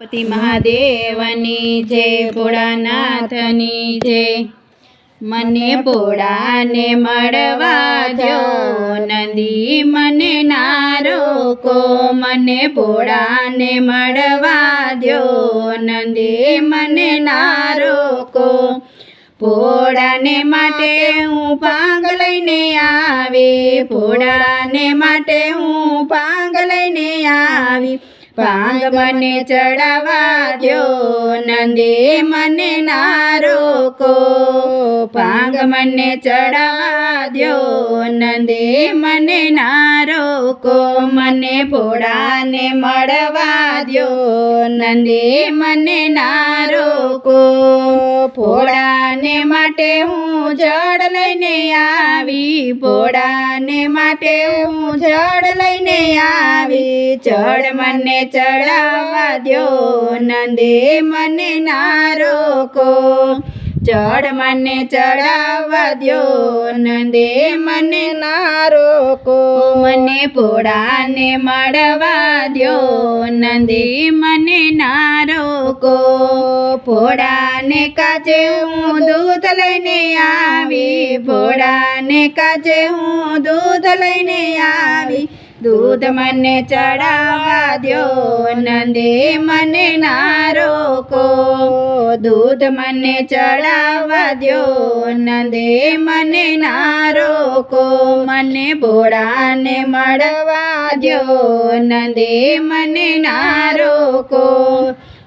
પતિ મહાદેવની જય, ભોળાનાથની જય। મને ભોળાને મળવા દ્યો, નંદી મને ના રોકો। મને ભોળાને મળવા દ્યો, નંદી મને ના રોકો। ભોળાને માટે હું ભાંગ લઈને આવી, ભોળાને માટે હું ભાંગ લઈને આવી। ભાંગ મને ચડાવવા દ્યો, નંદી મને ના રોકો। ભાંગ મને ચડાવવા દ્યો, નંદી મને ના રોકો। મને ભોળાને મળવા દ્યો, નંદી મને ના રોકો। ભોળાને માટે હું જળ લઈને આવી, ભોળાને માટે હું જળ લઈને આવી। જળ મને ચડાવવા દ્યો, નંદી મને ના રોકો। જળ મને ચડાવવા દ્યો, નંદી મને ના રોકો। મને ભોળાને મળવા દ્યો, નંદી મને ના રોકો। ભોળાને કાજે હું દૂધ લઈને આવી, ભોળાને કાજે હું દૂધ લઈને આવી। દૂધ મને ચડાવવા દ્યો, નંદી મને ના રોકો। દૂધ મને ચડાવવા દ્યો, નંદી મને ના રોકો। મને ભોળાને મળવા દ્યો, નંદી મને ના રોકો।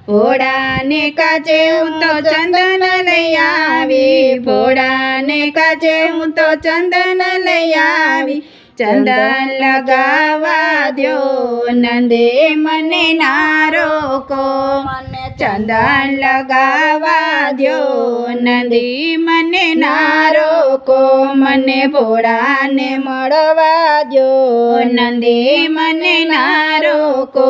ભોળાને કાજે હું તો ચંદન લઈ આવી, ભોળાને કાજે હું તો ચંદન લઈ આવી। ચંદન લગાવવા દ્યો, નંદી મને ના રોકો। ચંદન લગાવવા દ્યો, નંદી મને ના રોકો। મને ભોળાને મળવા દ્યો, નંદી મને ના રોકો।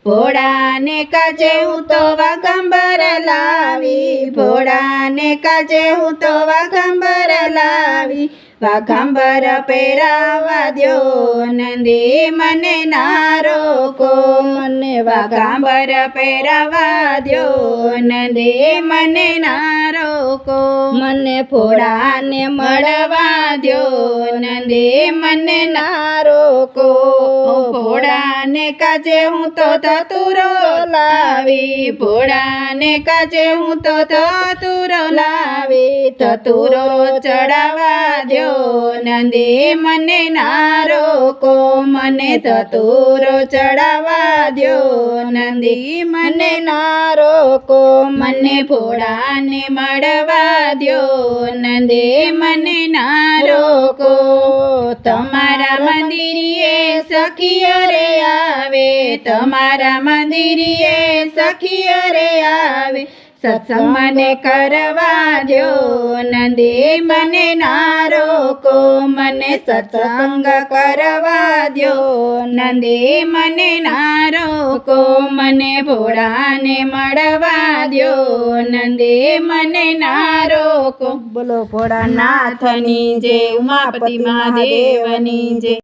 ભોળાને કાજે હું તો વાઘંબર લાવી, ભોળાને કાજે હું તો વાઘંબર લાવી। વાઘંબર પહેરાવા દ્યો, નંદી મને ના રોકો। મને વાઘંબર પહેરાવા દ્યો, નંદી મને ના રોકો। મને ભોળાને મળવા દ્યો, નંદી મને ના રોકો। ભોળાને કાજે હું તો ધતુરો લાવી, ભોળાને કાજે હું તો ધતુરો લાવી। ધતુરો ચડાવવા દ્યો, નંદી મને ના રોકો। મને ધતુરો ચડાવવા દ્યો, નંદી મને ના રોકો। મને ભોળાને મળવા દ્યો, નંદી મને ના રોકો। તમારા મંદિરે સખીઓ રે આવે, તમારા મંદિરે સખીઓ રે આવે। સત્સંગ મને કરવા દ્યો, નંદી મને ના રોકો। મને સત્સંગ કરવા દ્યો, નંદી મને ના રોકો। મને ભોળાને મળવા દ્યો, નંદી મને ના રોકો। બોલો ભોળાનાથની જય, ઉમાપતિ મહાદેવની જય।